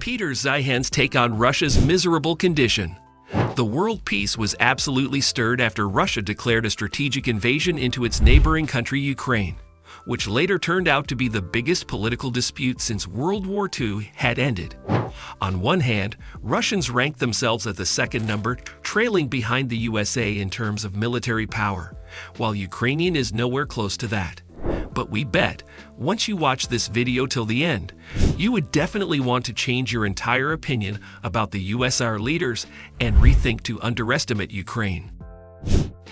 Peter Zeihan's take on Russia's miserable condition. The world peace was absolutely stirred after Russia declared a strategic invasion into its neighboring country Ukraine, which later turned out to be the biggest political dispute since World War II had ended. On one hand, Russians ranked themselves at the second number, trailing behind the USA in terms of military power, while Ukrainian is nowhere close to that. But we bet, once you watch this video till the end, you would definitely want to change your entire opinion about the USSR leaders and rethink to underestimate Ukraine.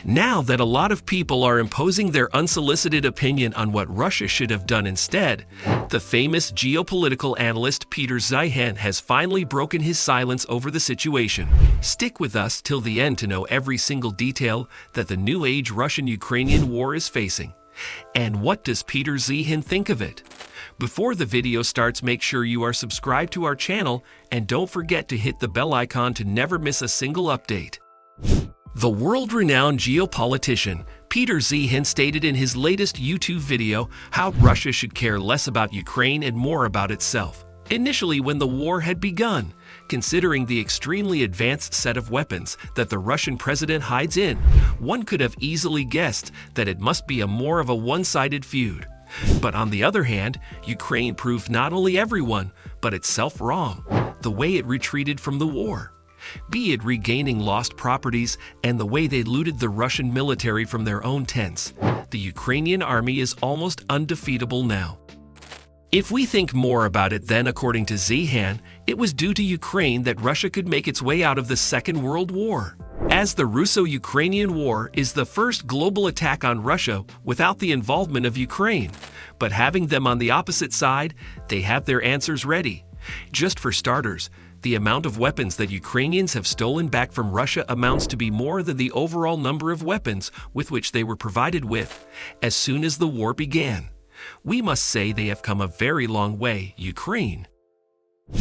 Now that a lot of people are imposing their unsolicited opinion on what Russia should have done instead, the famous geopolitical analyst Peter Zeihan has finally broken his silence over the situation. Stick with us till the end to know every single detail that the new age Russian-Ukrainian war is facing. And what does Peter Zeihan think of it? Before the video starts, make sure you are subscribed to our channel and don't forget to hit the bell icon to never miss a single update. The world-renowned geopolitician Peter Zeihan stated in his latest YouTube video how Russia should care less about Ukraine and more about itself. Initially, when the war had begun, considering the extremely advanced set of weapons that the Russian president hides in, one could have easily guessed that it must be more of a one-sided feud. But on the other hand, Ukraine proved not only everyone, but itself wrong, the way it retreated from the war. Be it regaining lost properties and the way they looted the Russian military from their own tents, the Ukrainian army is almost undefeatable now. If we think more about it, then according to Zeihan, it was due to Ukraine that Russia could make its way out of the Second World War, as the Russo-Ukrainian War is the first global attack on Russia without the involvement of Ukraine. But having them on the opposite side, they have their answers ready. Just for starters, the amount of weapons that Ukrainians have stolen back from Russia amounts to be more than the overall number of weapons with which they were provided with as soon as the war began. We must say they have come a very long way, Ukraine.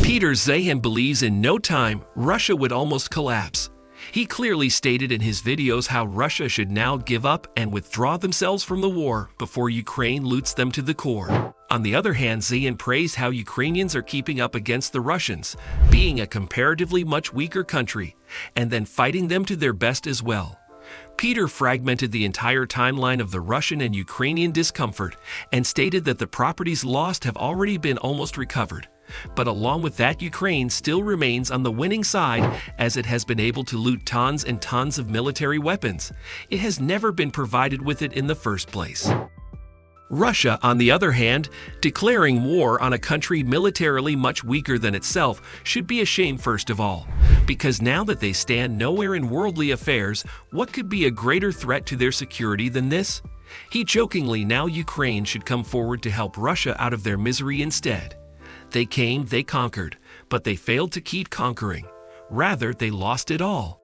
Peter Zeihan believes in no time Russia would almost collapse. He clearly stated in his videos how Russia should now give up and withdraw themselves from the war before Ukraine loots them to the core. On the other hand, Zeihan praised how Ukrainians are keeping up against the Russians, being a comparatively much weaker country, and then fighting them to their best as well. Peter fragmented the entire timeline of the Russian and Ukrainian discomfort and stated that the properties lost have already been almost recovered. But along with that, Ukraine still remains on the winning side as it has been able to loot tons and tons of military weapons. It has never been provided with it in the first place. Russia, on the other hand, declaring war on a country militarily much weaker than itself should be a shame first of all, because now that they stand nowhere in worldly affairs, what could be a greater threat to their security than this? He jokingly now Ukraine should come forward to help Russia out of their misery instead. They came, they conquered, but they failed to keep conquering. Rather, they lost it all.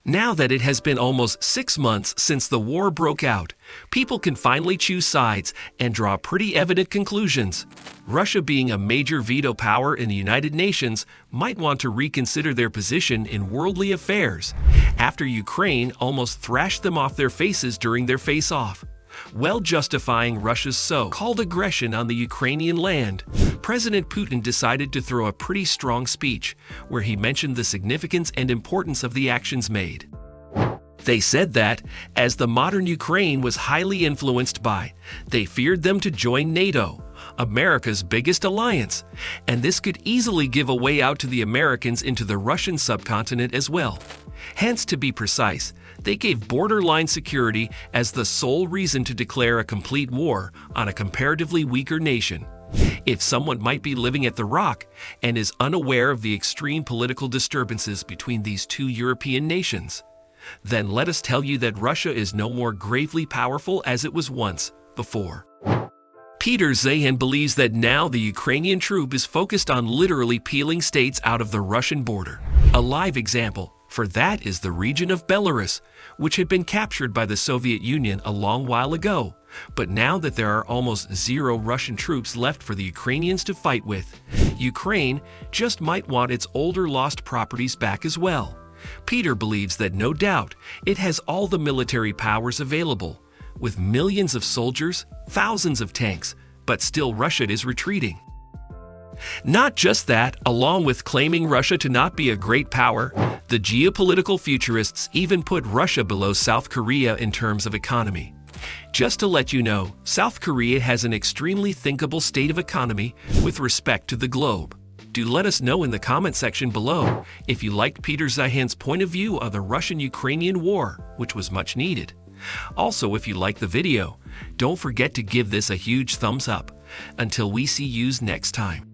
Now that it has been almost 6 months since the war broke out, people can finally choose sides and draw pretty evident conclusions. Russia, being a major veto power in the United Nations, might want to reconsider their position in worldly affairs after Ukraine almost thrashed them off their faces during their face-off. While justifying Russia's so-called aggression on the Ukrainian land, President Putin decided to throw a pretty strong speech where he mentioned the significance and importance of the actions made. They said that, as the modern Ukraine was highly influenced by, they feared them to join NATO, America's biggest alliance, and this could easily give a way out to the Americans into the Russian subcontinent as well. Hence, to be precise, they gave borderline security as the sole reason to declare a complete war on a comparatively weaker nation. If someone might be living at the Rock and is unaware of the extreme political disturbances between these two European nations, then let us tell you that Russia is no more gravely powerful as it was once before. Peter Zeihan believes that now the Ukrainian troop is focused on literally peeling states out of the Russian border. A live example for that is the region of Belarus, which had been captured by the Soviet Union a long while ago. But now that there are almost zero Russian troops left for the Ukrainians to fight with, Ukraine just might want its older lost properties back as well. Peter believes that no doubt it has all the military powers available, with millions of soldiers, thousands of tanks, but still Russia is retreating. Not just that, along with claiming Russia to not be a great power, the geopolitical futurists even put Russia below South Korea in terms of economy. Just to let you know, South Korea has an extremely thinkable state of economy with respect to the globe. Do let us know in the comment section below if you liked Peter Zeihan's point of view of the Russian-Ukrainian war, which was much needed. Also, if you liked the video, don't forget to give this a huge thumbs up. Until we see yous next time.